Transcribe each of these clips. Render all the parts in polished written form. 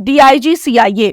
DIG CIA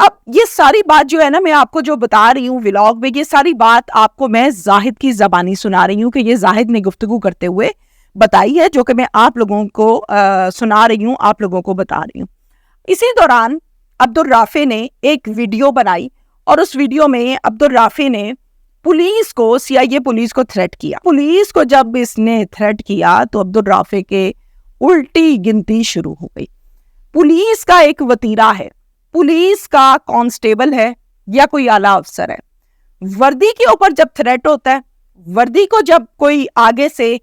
اب یہ ساری بات جو ہے نا میں آپ کو جو بتا رہی ہوں ولاگ میں، یہ ساری بات آپ کو میں زاہد کی زبانی سنا رہی ہوں کہ یہ زاہد نے گفتگو کرتے ہوئے بتائی ہے، جو کہ میں آپ لوگوں کو سنا رہی ہوں، آپ لوگوں کو بتا رہی ہوں۔ اسی دوران عبدالرافع نے ایک ویڈیو بنائی اور اس ویڈیو میں عبدالرافع نے پولیس کو، CIA پولیس کو تھریٹ کیا۔ پولیس کو جب اس نے تھریٹ کیا تو عبدالرافع کے الٹی گنتی شروع ہو گئی۔ پولیس کا ایک وتیرہ ہے، پولیس کا کانسٹیبل ہے یا کوئی اعلیٰ افسر ہے، وردی کے اوپر جب تھریٹ ہوتا ہے، وردی کو جب کوئی آگے سے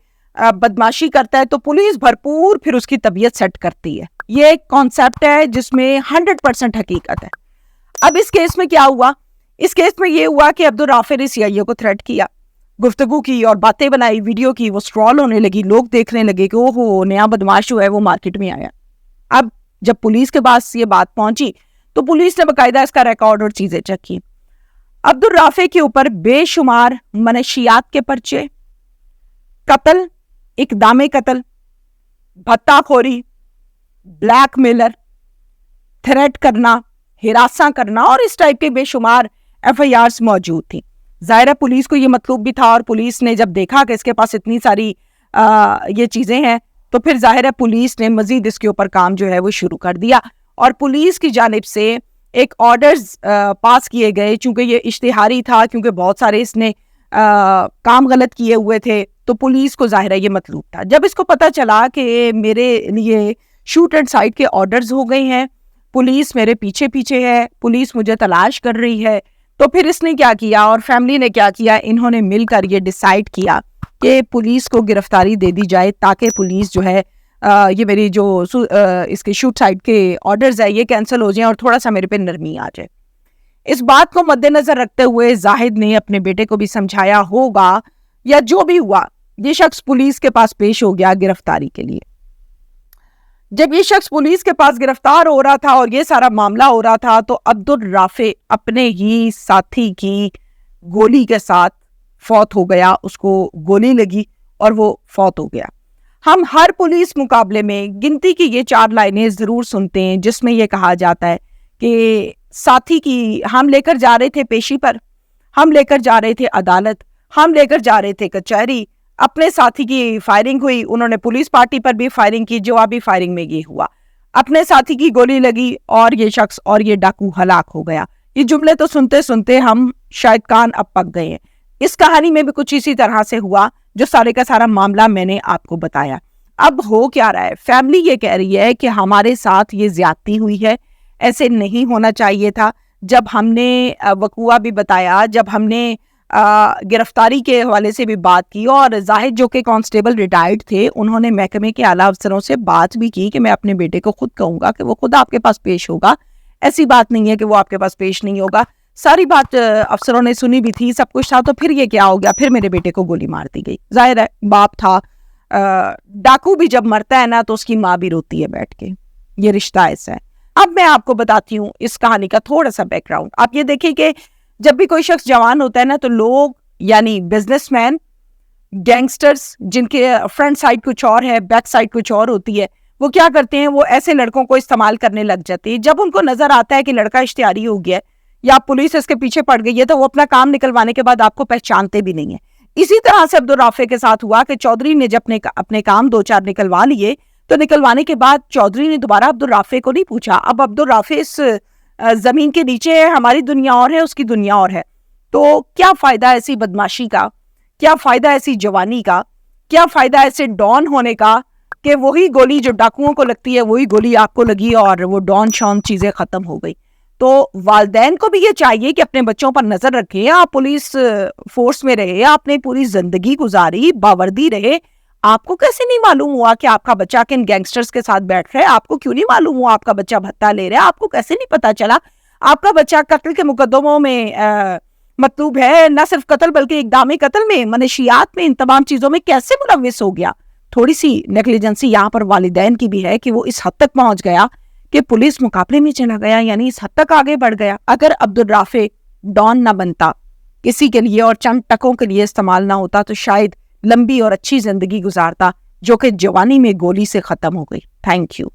بدماشی کرتا ہے تو پولیس بھرپور پھر اس کی طبیعت سیٹ کرتی ہے۔ یہ ایک کانسیپٹ ہے جس میں 100% حقیقت ہے۔ اب اس کیس میں کیا ہوا؟ اس کیس میں یہ ہوا کہ عبدالرافع نے CIA کو تھریٹ کیا، گفتگو کی اور باتیں بنائی، ویڈیو کی، وہ سٹرول ہونے لگی، لوگ دیکھنے لگے کہ اوہو نیا بدماش جو ہے وہ مارکیٹ میں آیا۔ اب جب پولیس کے پاس یہ بات پہنچی تو پولیس نے باقاعدہ اس کا ریکارڈ اور چیزیں چیک کی۔ عبدالرافع کے اوپر بے شمار منشیات کے پرچے، قتل، اقدام قتل، بھتہ خوری، بلیک میلر، تھریٹ کرنا، ہراساں کرنا اور اس ٹائپ کے بے شمار FIRs موجود تھی۔ ظاہر ہے پولیس کو یہ مطلوب بھی تھا، اور پولیس نے جب دیکھا کہ اس کے پاس اتنی ساری یہ چیزیں ہیں تو پھر ظاہر ہے پولیس نے مزید اس کے اوپر کام جو ہے وہ شروع کر دیا، اور پولیس کی جانب سے ایک آرڈرز پاس کیے گئے، چونکہ یہ اشتہاری تھا، کیونکہ بہت سارے اس نے کام غلط کیے ہوئے تھے تو پولیس کو ظاہر ہے یہ مطلوب تھا۔ جب اس کو پتہ چلا کہ میرے لیے شوٹ اینڈ سائٹ کے آرڈرز ہو گئے ہیں، پولیس میرے پیچھے پیچھے ہے، پولیس مجھے تلاش کر رہی ہے، تو پھر اس نے کیا کیا اور فیملی نے کیا کیا، انہوں نے مل کر یہ ڈیسائیڈ کیا کہ پولیس کو گرفتاری دے دی جائے، تاکہ پولیس جو ہے یہ میری جو اس کے شوٹ سائٹ کے آرڈرز ہے یہ کینسل ہو جائیں اور تھوڑا سا میرے پہ نرمی آ جائے۔ اس بات کو مد نظر رکھتے ہوئے زاہد نے اپنے بیٹے کو بھی سمجھایا ہوگا، یا جو بھی ہوا، یہ شخص پولیس کے پاس پیش ہو گیا گرفتاری کے لیے۔ جب یہ شخص پولیس کے پاس گرفتار ہو رہا تھا اور یہ سارا معاملہ ہو رہا تھا تو عبدالرافع اپنے ہی ساتھی کی گولی کے ساتھ فوت ہو گیا، اس کو گولی لگی اور وہ فوت ہو گیا۔ ہم ہر پولیس مقابلے میں گنتی کی یہ 4 لائنیں ضرور سنتے ہیں جس میں یہ کہا جاتا ہے کہ ساتھی کی ہم لے کر جا رہے تھے پیشی پر، ہم لے کر جا رہے تھے عدالت، ہم لے کر جا رہے تھے کچہری، اپنے ساتھی کی فائرنگ ہوئی، انہوں نے پولیس پارٹی پر بھی فائرنگ کی، جوابی فائرنگ میں یہ ہوا، اپنے ساتھی کی گولی لگی اور یہ شخص اور یہ ڈاکو ہلاک ہو گیا۔ یہ جملے تو سنتے سنتے ہم شاید کان اب پک گئے ہیں۔ اس کہانی میں بھی کچھ اسی طرح سے ہوا جو سارے کا سارا معاملہ میں نے آپ کو بتایا۔ اب ہو کیا رہا ہے؟ فیملی یہ کہہ رہی ہے کہ ہمارے ساتھ یہ زیادتی ہوئی ہے، ایسے نہیں ہونا چاہیے تھا۔ جب ہم نے وقوعہ بھی بتایا، جب ہم نے گرفتاری کے حوالے سے بھی بات کی، اور زاہد جو کہ کانسٹیبل ریٹائرڈ تھے، انہوں نے محکمے کے اعلیٰ افسروں سے بات بھی کی کہ میں اپنے بیٹے کو خود کہوں گا کہ وہ خود آپ کے پاس پیش ہوگا، ایسی بات نہیں ہے کہ وہ آپ کے پاس پیش نہیں ہوگا۔ ساری بات افسروں نے سنی بھی تھی، سب کچھ تھا، تو پھر یہ کیا ہو گیا؟ پھر میرے بیٹے کو گولی مار دی گئی۔ ظاہر ہے باپ تھا، ڈاکو بھی جب مرتا ہے نا تو اس کی ماں بھی روتی ہے بیٹھ کے، یہ رشتہ ایسا ہے۔ اب میں آپ کو بتاتی ہوں اس کہانی کا تھوڑا سا بیک گراؤنڈ۔ آپ یہ دیکھیں کہ جب بھی کوئی شخص جوان ہوتا ہے نا تو لوگ، یعنی بزنس مین، گینگسٹرز، جن کے فرنٹ سائڈ کچھ اور ہے، بیک سائڈ کچھ اور ہوتی ہے، وہ کیا کرتے ہیں؟ وہ ایسے لڑکوں کو استعمال کرنے لگ جاتے ہیں۔ جب ان کو نظر آتا ہے کہ لڑکا اشتہاری ہو گیا ہے یا پولیس اس کے پیچھے پڑ گئی ہے تو وہ اپنا کام نکلوانے کے بعد آپ کو پہچانتے بھی نہیں ہیں۔ اسی طرح سے عبدالرافع کے ساتھ ہوا کہ چودھری نے جب اپنے کام 2-4 نکلوا لیے تو نکلوانے کے بعد چودھری نے دوبارہ عبدالرافع کو نہیں پوچھا۔ اب عبدالرافع اس زمین کے نیچے ہے، ہماری دنیا اور ہے، اس کی دنیا اور ہے، تو کیا فائدہ ایسی بدماشی کا، کیا فائدہ ایسی جوانی کا، کیا فائدہ ایسے ڈان ہونے کا کہ وہی گولی جو ڈاکوؤں کو لگتی ہے وہی گولی آپ کو لگی اور وہ ڈان شان چیزیں ختم ہو گئی۔ تو والدین کو بھی یہ چاہیے کہ اپنے بچوں پر نظر رکھیں۔ آپ پولیس فورس میں رہے، آپ نے پوری زندگی گزاری، باوردی رہے، آپ کو کیسے نہیں معلوم ہوا کہ آپ کا بچہ کن گینگسٹرز کے ساتھ بیٹھ رہا ہے؟ آپ کو کیوں نہیں معلوم ہوا آپ کا بچہ بھتہ لے رہا ہے؟ آپ کو کیسے نہیں پتا چلا آپ کا بچہ قتل کے مقدموں میں مطلوب ہے؟ نہ صرف قتل بلکہ اقدام قتل میں، منشیات میں، ان تمام چیزوں میں کیسے ملوث ہو گیا؟ تھوڑی سی نیگلیجنسی یہاں پر والدین کی بھی ہے کہ وہ اس حد تک پہنچ گیا کہ پولیس مقابلے میں چلا گیا، یعنی اس حد تک آگے بڑھ گیا۔ اگر عبدالرافع ڈان نہ بنتا، کسی کے لیے اور چند ٹکوں کے لیے استعمال نہ ہوتا، تو شاید لمبی اور اچھی زندگی گزارتا جو کہ جوانی میں گولی سے ختم ہو گئی۔ Thank you.